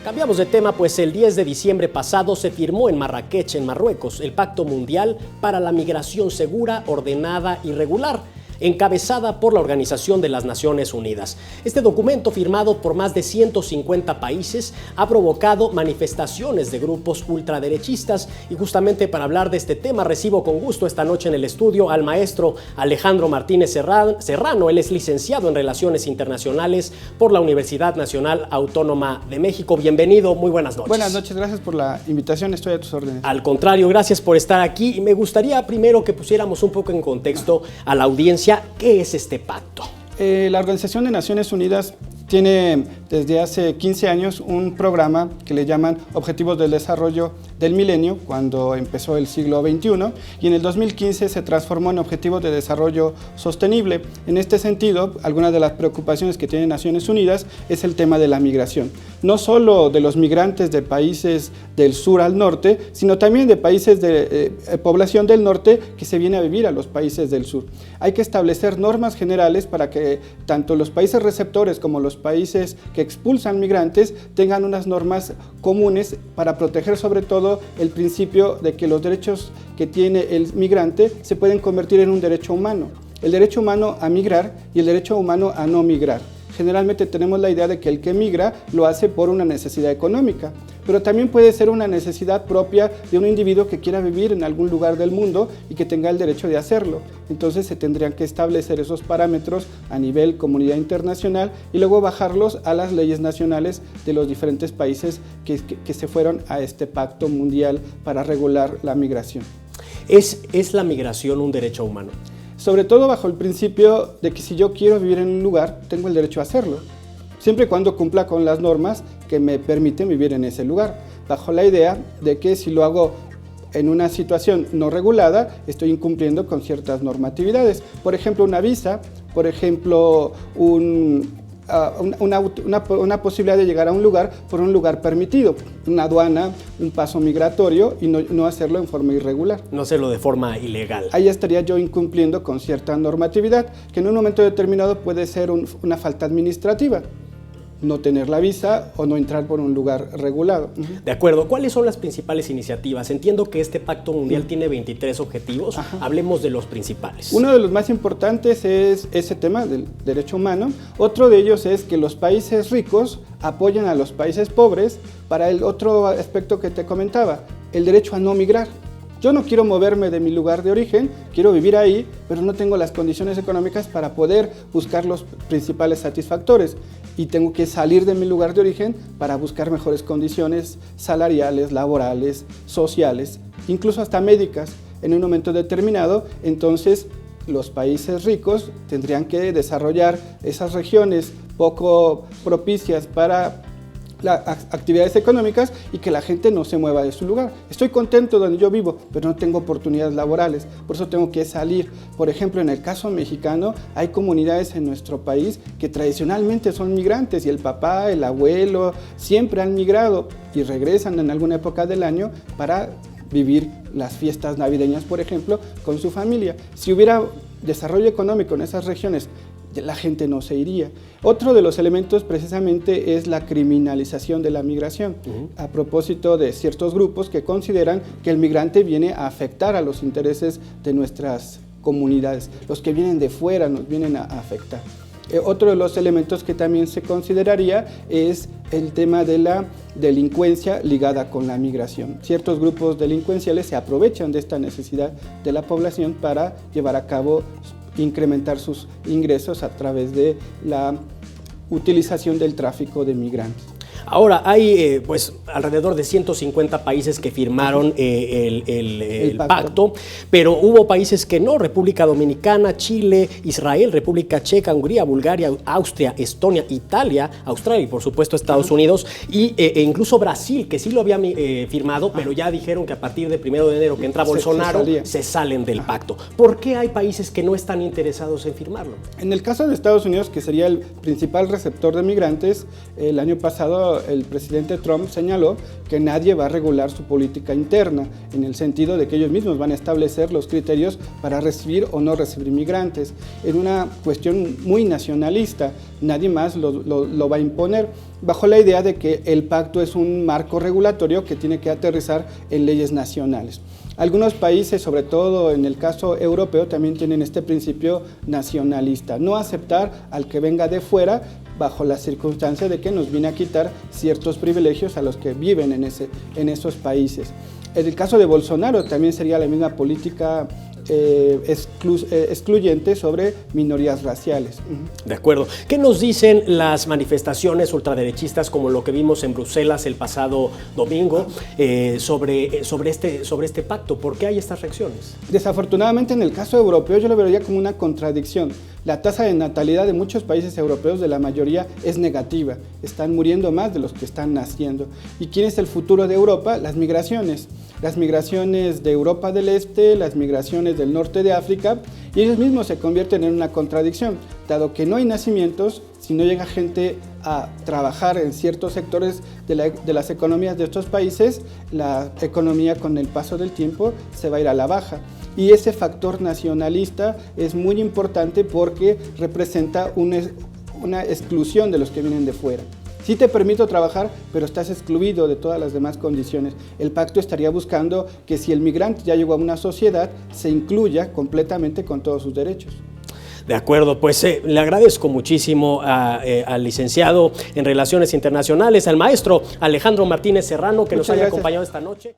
Cambiamos de tema, pues el 10 de diciembre pasado se firmó en Marrakech, en Marruecos, el Pacto Mundial para la Migración Segura, Ordenada y Regular, encabezada por la Organización de las Naciones Unidas. Este documento, firmado por más de 150 países, ha provocado manifestaciones de grupos ultraderechistas, y justamente para hablar de este tema recibo con gusto esta noche en el estudio al maestro Alejandro Martínez Serrano. Él es licenciado en Relaciones Internacionales por la Universidad Nacional Autónoma de México. Bienvenido, muy buenas noches. Buenas noches, gracias por la invitación, estoy a tus órdenes. Al contrario, gracias por estar aquí, y me gustaría primero que pusiéramos un poco en contexto a la audiencia. ¿Qué es este pacto? La Organización de Naciones Unidas tiene desde hace 15 años un programa que le llaman Objetivos del Desarrollo del Milenio, cuando empezó el siglo XXI, y en el 2015 se transformó en Objetivos de Desarrollo Sostenible. En este sentido, algunas de las preocupaciones que tiene Naciones Unidas es el tema de la migración. No solo de los migrantes de países del sur al norte, sino también de países de población del norte que se viene a vivir a los países del sur. Hay que establecer normas generales para que tanto los países receptores como los países que expulsan migrantes tengan unas normas comunes para proteger sobre todo el principio de que los derechos que tiene el migrante se pueden convertir en un derecho humano. El derecho humano a migrar y el derecho humano a no migrar. Generalmente tenemos la idea de que el que migra lo hace por una necesidad económica, pero también puede ser una necesidad propia de un individuo que quiera vivir en algún lugar del mundo y que tenga el derecho de hacerlo. Entonces se tendrían que establecer esos parámetros a nivel comunidad internacional y luego bajarlos a las leyes nacionales de los diferentes países que se fueron a este pacto mundial para regular la migración. ¿Es la migración un derecho humano? Sobre todo bajo el principio de que si yo quiero vivir en un lugar, tengo el derecho a hacerlo, siempre y cuando cumpla con las normas que me permiten vivir en ese lugar, bajo la idea de que si lo hago en una situación no regulada, estoy incumpliendo con ciertas normatividades. Por ejemplo, una visa, por ejemplo, una posibilidad de llegar a un lugar por un lugar permitido, una aduana, un paso migratorio, y no hacerlo en forma irregular. No hacerlo de forma ilegal. Ahí estaría yo incumpliendo con cierta normatividad, que en un momento determinado puede ser una falta administrativa, no tener la visa o no entrar por un lugar regulado. De acuerdo. ¿Cuáles son las principales iniciativas? Entiendo que este Pacto Mundial tiene 23 objetivos. Ajá. Hablemos de los principales. Uno de los más importantes es ese tema del derecho humano. Otro de ellos es que los países ricos apoyen a los países pobres para el otro aspecto que te comentaba, el derecho a no migrar. Yo no quiero moverme de mi lugar de origen, quiero vivir ahí, pero no tengo las condiciones económicas para poder buscar los principales satisfactores. Y tengo que salir de mi lugar de origen para buscar mejores condiciones salariales, laborales, sociales, incluso hasta médicas en un momento determinado. Entonces, los países ricos tendrían que desarrollar esas regiones poco propicias para las actividades económicas y que la gente no se mueva de su lugar. Estoy contento donde yo vivo, pero no tengo oportunidades laborales, por eso tengo que salir. Por ejemplo, en el caso mexicano, hay comunidades en nuestro país que tradicionalmente son migrantes y el papá, el abuelo, siempre han migrado y regresan en alguna época del año para vivir las fiestas navideñas, por ejemplo, con su familia. Si hubiera desarrollo económico en esas regiones, la gente no se iría. Otro de los elementos precisamente es la criminalización de la migración, a propósito de ciertos grupos que consideran que el migrante viene a afectar a los intereses de nuestras comunidades. Los que vienen de fuera nos vienen a afectar. Otro de los elementos que también se consideraría es el tema de la delincuencia ligada con la migración. Ciertos grupos delincuenciales se aprovechan de esta necesidad de la población para llevar a cabo incrementar sus ingresos a través de la utilización del tráfico de migrantes. Ahora, hay pues alrededor de 150 países que firmaron el pacto, pero hubo países que no: República Dominicana, Chile, Israel, República Checa, Hungría, Bulgaria, Austria, Estonia, Italia, Australia y por supuesto Estados Unidos, e incluso Brasil, que sí lo había firmado, pero ya dijeron que a partir del 1 de enero que entra Bolsonaro se salen del pacto. ¿Por qué hay países que no están interesados en firmarlo? En el caso de Estados Unidos, que sería el principal receptor de migrantes, el año pasado hecho, el presidente Trump señaló que nadie va a regular su política interna, en el sentido de que ellos mismos van a establecer los criterios para recibir o no recibir migrantes. En una cuestión muy nacionalista, nadie más lo va a imponer, bajo la idea de que el pacto es un marco regulatorio que tiene que aterrizar en leyes nacionales. Algunos países, sobre todo en el caso europeo, también tienen este principio nacionalista, no aceptar al que venga de fuera bajo la circunstancia de que nos viene a quitar ciertos privilegios a los que viven en esos países. En el caso de Bolsonaro también sería la misma política excluyente sobre minorías raciales. De acuerdo. ¿Qué nos dicen las manifestaciones ultraderechistas como lo que vimos en Bruselas el pasado domingo sobre este pacto? ¿Por qué hay estas reacciones? Desafortunadamente, en el caso europeo yo lo vería como una contradicción. La tasa de natalidad de muchos países europeos, de la mayoría, es negativa. Están muriendo más de los que están naciendo. ¿Y quién es el futuro de Europa? Las migraciones. Las migraciones de Europa del Este, las migraciones del norte de África, y ellos mismos se convierten en una contradicción, dado que no hay nacimientos. Si no llega gente a trabajar en ciertos sectores de las economías de estos países, la economía con el paso del tiempo se va a ir a la baja. Y ese factor nacionalista es muy importante porque representa una exclusión de los que vienen de fuera. Sí te permito trabajar, pero estás excluido de todas las demás condiciones. El pacto estaría buscando que si el migrante ya llegó a una sociedad, se incluya completamente con todos sus derechos. De acuerdo, pues le agradezco muchísimo al licenciado en Relaciones Internacionales, al maestro Alejandro Martínez Serrano, que nos haya acompañado esta noche.